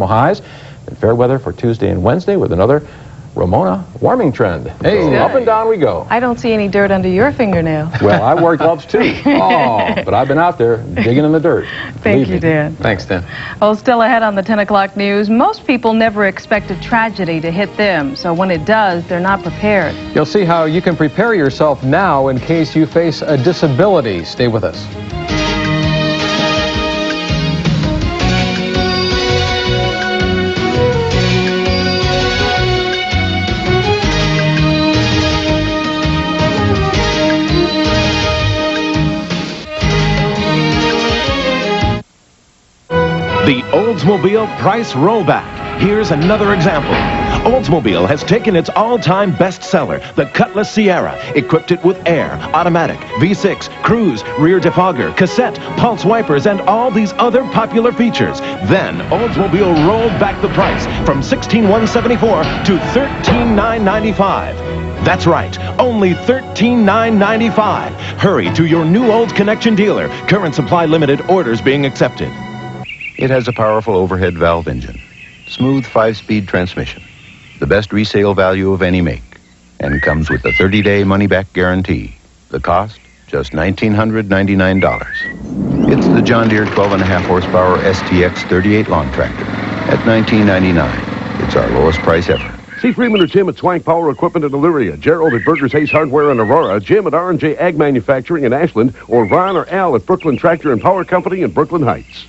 highs and fair weather for Tuesday and Wednesday with another Ramona warming trend. Hey, so up and down we go. I don't see any dirt under your fingernail. Well, I wear gloves too. But I've been out there digging in the dirt. Thank you, Dan. Thanks, Dan. Well, still ahead on the 10 o'clock news, most people never expect a tragedy to hit them. So when it does, they're not prepared. You'll see how you can prepare yourself now in case you face a disability. Stay with us. The Oldsmobile price rollback. Here's another example. Oldsmobile has taken its all-time bestseller, the Cutlass Sierra, equipped it with air, automatic, V6, cruise, rear defogger, cassette, pulse wipers, and all these other popular features. Then Oldsmobile rolled back the price from $16,174 to $13,995. That's right, only $13,995. Hurry to your new Olds Connection dealer. Current supply limited, orders being accepted. It has a powerful overhead valve engine, smooth 5-speed transmission, the best resale value of any make, and comes with a 30-day money-back guarantee. The cost, just $1,999. It's the John Deere 12.5 horsepower STX 38 lawn tractor at $19.99. It's our lowest price ever. See Freeman or Jim at Swank Power Equipment in Elyria, Gerald at Burgers Ace Hardware in Aurora, Jim at R&J Ag Manufacturing in Ashland, or Ron or Al at Brooklyn Tractor and Power Company in Brooklyn Heights.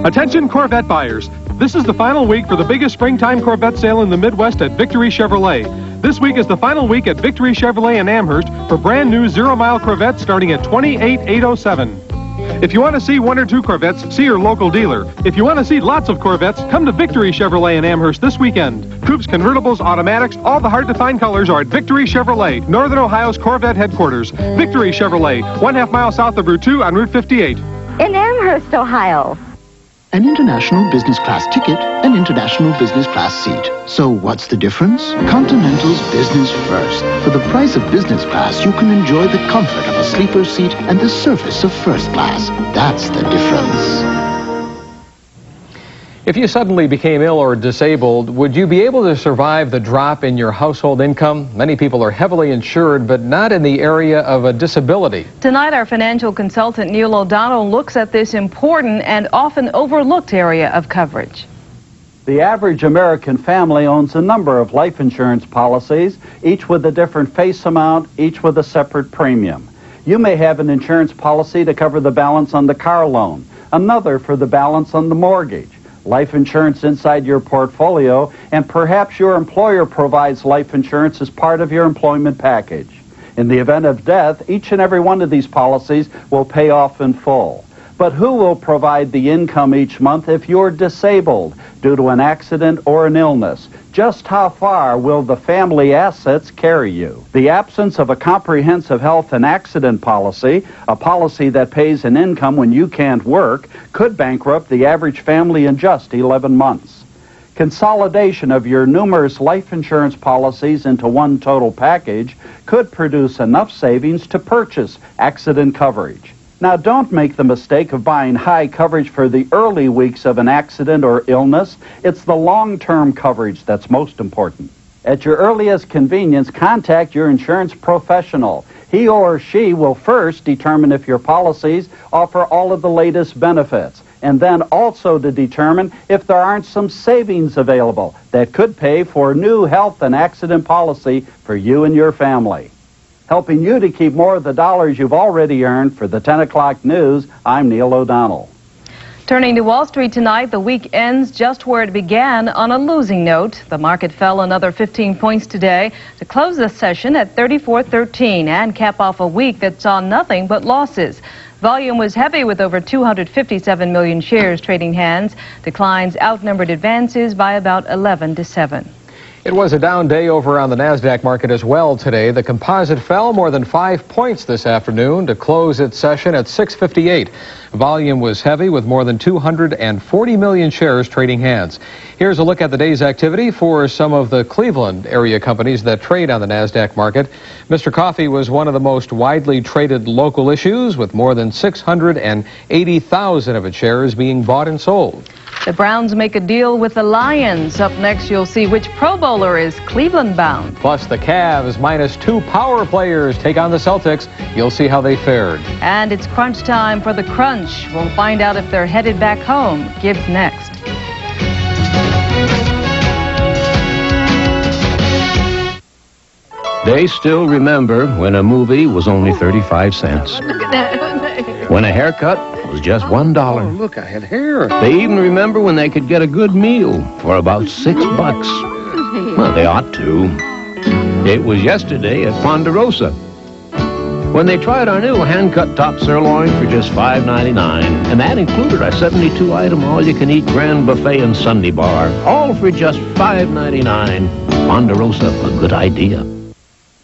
Attention Corvette buyers. This is the final week for the biggest springtime Corvette sale in the Midwest at Victory Chevrolet. This week is the final week at Victory Chevrolet in Amherst for brand new 0-mile Corvettes starting at $28,807. If you want to see one or two Corvettes, see your local dealer. If you want to see lots of Corvettes, come to Victory Chevrolet in Amherst this weekend. Coupes, convertibles, automatics, all the hard-to-find colors are at Victory Chevrolet, Northern Ohio's Corvette headquarters. Victory Chevrolet, 1/2 mile south of Route 2 on Route 58. In Amherst, Ohio. An international business class ticket, an international business class seat. So what's the difference? Continental's Business First. For the price of business class, you can enjoy the comfort of a sleeper seat and the service of first class. That's the difference. If you suddenly became ill or disabled, would you be able to survive the drop in your household income? Many people are heavily insured, but not in the area of a disability. Tonight, our financial consultant Neil O'Donnell looks at this important and often overlooked area of coverage. The average American family owns a number of life insurance policies, each with a different face amount, each with a separate premium. You may have an insurance policy to cover the balance on the car loan, another for the balance on the mortgage, life insurance inside your portfolio, and perhaps your employer provides life insurance as part of your employment package. In the event of death, each and every one of these policies will pay off in full. But who will provide the income each month if you're disabled due to an accident or an illness? Just how far will the family assets carry you? The absence of a comprehensive health and accident policy, a policy that pays an income when you can't work, could bankrupt the average family in just 11 months. Consolidation of your numerous life insurance policies into one total package could produce enough savings to purchase accident coverage. Now, don't make the mistake of buying high coverage for the early weeks of an accident or illness. It's the long-term coverage that's most important. At your earliest convenience, contact your insurance professional. He or she will first determine if your policies offer all of the latest benefits, and then also to determine if there aren't some savings available that could pay for a new health and accident policy for you and your family. Helping you to keep more of the dollars you've already earned. For the 10 o'clock news, I'm Neil O'Donnell. Turning to Wall Street tonight, the week ends just where it began, on a losing note. The market fell another 15 points today to close the session at 34.13 and cap off a week that saw nothing but losses. Volume was heavy with over 257 million shares trading hands. Declines outnumbered advances by about 11-7. It was a down day over on the NASDAQ market as well today. The composite fell more than 5 points this afternoon to close its session at 658. Volume was heavy with more than 240 million shares trading hands. Here's a look at the day's activity for some of the Cleveland area companies that trade on the NASDAQ market. Mr. Coffee was one of the most widely traded local issues, with more than 680,000 of its shares being bought and sold. The Browns make a deal with the Lions. Up next, you'll see which Pro Bowler is Cleveland bound. Plus, the Cavs -2 power players take on the Celtics. You'll see how they fared. And it's crunch time for the Crunch. We'll find out if they're headed back home. Gibbs next. They still remember when a movie was only 35 cents. When a haircut was just $1. Oh, look, I had hair. They even remember when they could get a good meal for about $6. Well, they ought to. It was yesterday at Ponderosa when they tried our new hand-cut top sirloin for just $5.99, and that included our 72-item all-you-can-eat grand buffet and sundae bar, all for just $5.99. Ponderosa, a good idea.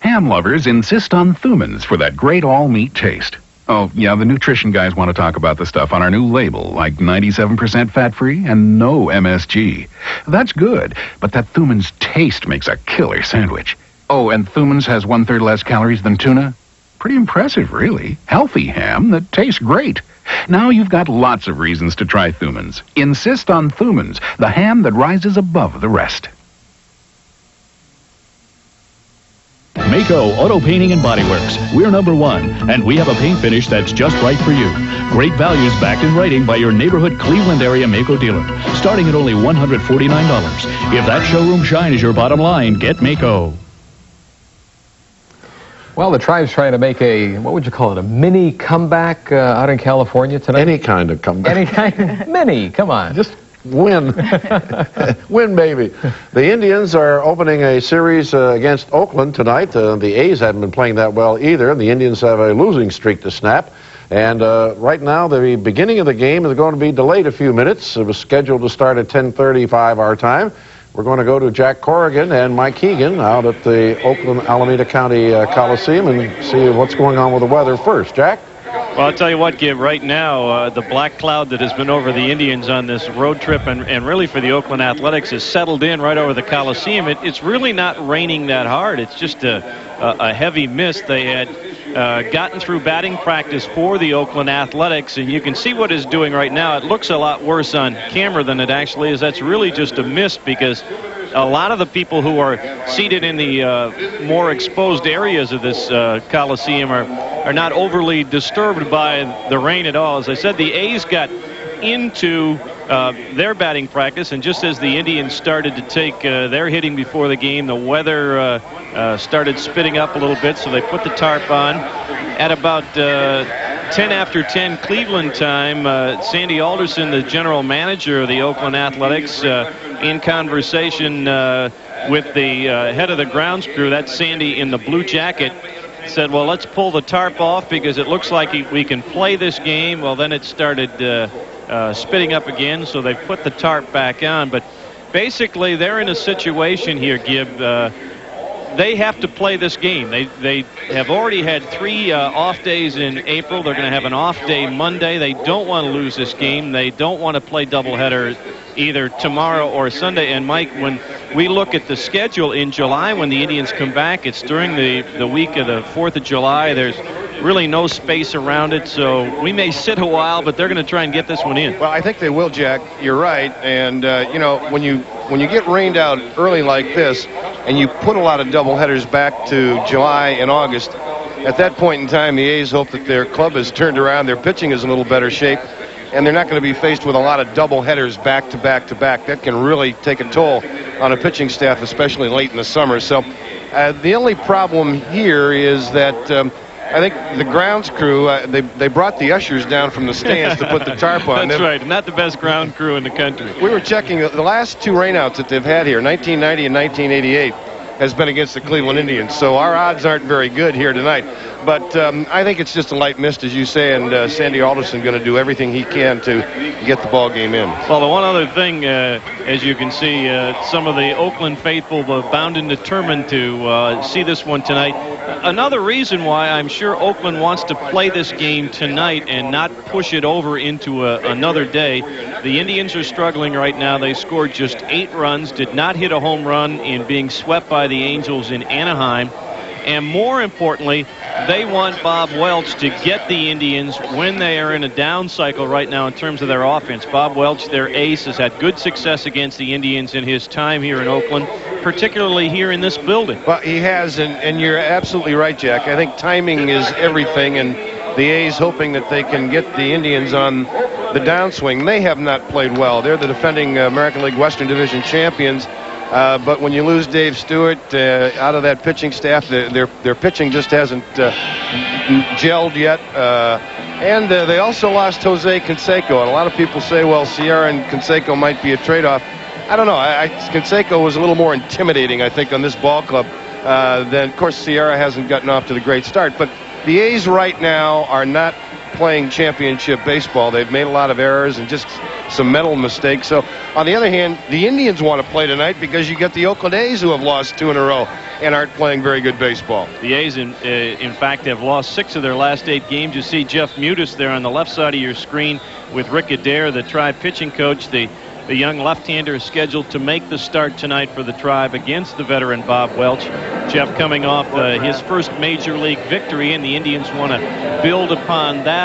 Ham lovers insist on Thumans for that great all-meat taste. Oh, yeah, the nutrition guys want to talk about the stuff on our new label, like 97% fat-free and no MSG. That's good, but that Thumans taste makes a killer sandwich. Oh, and Thumans has 1/3 less calories than tuna? Pretty impressive, really. Healthy ham that tastes great. Now you've got lots of reasons to try Thumans. Insist on Thumans, the ham that rises above the rest. Mako Auto Painting and Body Works. We're #1, and we have a paint finish that's just right for you. Great values backed in writing by your neighborhood Cleveland area Mako dealer, starting at only $149. If that showroom shine is your bottom line, get Mako. Well, the Tribe's trying to make a, what would you call it, a mini comeback out in California tonight? Any kind of comeback. Any kind of, mini, come on. Just win. Win, baby. The Indians are opening a series against Oakland tonight. The A's haven't been playing that well either. The Indians have a losing streak to snap. And right now, the beginning of the game is going to be delayed a few minutes. It was scheduled to start at 10:35 our time. We're going to go to Jack Corrigan and Mike Keegan out at the Oakland Alameda County Coliseum and see what's going on with the weather first. Jack? Well, I'll tell you what, Gib, right now, the black cloud that has been over the Indians on this road trip and really for the Oakland Athletics has settled in right over the Coliseum. It's really not raining that hard. It's just a heavy mist. They had gotten through batting practice for the Oakland Athletics, and you can see what it's doing right now. It looks a lot worse on camera than it actually is. That's really just a mist because a lot of the people who are seated in the more exposed areas of this Coliseum are not overly disturbed by the rain at all. As I said, the A's got into their batting practice, and just as the Indians started to take their hitting before the game, the weather started spitting up a little bit, so they put the tarp on. At about 10 after 10 Cleveland time, Sandy Alderson, the general manager of the Oakland Athletics, in conversation with the head of the grounds crew, that's Sandy in the blue jacket, said, well, let's pull the tarp off because it looks like we can play this game. Well, then it started spitting up again, so they put the tarp back on. But basically, they're in a situation here, Gib. They have to play this game. They have already had 3 off days in April. They're going to have an off day Monday. They don't want to lose this game. They don't want to play doubleheader either tomorrow or Sunday. And, Mike, when we look at the schedule in July when the Indians come back, it's during the week of the 4th of July. There's really no space around it, so we may sit a while, but they're going to try and get this one in. Well, I think they will, Jack. You're right. And, you know, when you get rained out early like this and you put a lot of doubleheaders back to July and August, at that point in time, the A's hope that their club has turned around, their pitching is in a little better shape, and they're not going to be faced with a lot of doubleheaders back to back to back. That can really take a toll on a pitching staff, especially late in the summer. So the only problem here is that I think the grounds crew, they brought the ushers down from the stands to put the tarp on. That's right. Not the best ground crew in the country. We were checking the last 2 rainouts that they've had here, 1990 and 1988, has been against the Cleveland Indians. So our odds aren't very good here tonight. But I think it's just a light mist, as you say, and Sandy Alderson going to do everything he can to get the ball game in. Well, the one other thing, as you can see, some of the Oakland faithful bound and determined to see this one tonight. Another reason why I'm sure Oakland wants to play this game tonight and not push it over into another day. The Indians are struggling right now. They scored just 8 runs, did not hit a home run in being swept by the Angels in Anaheim. And more importantly, they want Bob Welch to get the Indians when they are in a down cycle right now in terms of their offense. Bob Welch, their ace, has had good success against the Indians in his time here in Oakland, particularly here in this building. Well, he has, and you're absolutely right, Jack. I think timing is everything, and the A's hoping that they can get the Indians on the downswing. They have not played well. They're the defending American League Western Division champions. But when you lose Dave Stewart out of that pitching staff, their pitching just hasn't gelled yet. And they also lost Jose Canseco. And a lot of people say, well, Sierra and Canseco might be a trade-off. I don't know. Canseco was a little more intimidating, I think, on this ball club than, of course, Sierra hasn't gotten off to the great start. But the A's right now are not playing championship baseball. They've made a lot of errors and just some mental mistakes. So, on the other hand, the Indians want to play tonight because you get the Oakland A's who have lost 2 in a row and aren't playing very good baseball. The A's, in fact, have lost 6 of their last 8 games. You see Jeff Mutis there on the left side of your screen with Rick Adair, the Tribe pitching coach. The young left-hander is scheduled to make the start tonight for the Tribe against the veteran Bob Welch. Jeff coming off his first major league victory, and the Indians want to build upon that.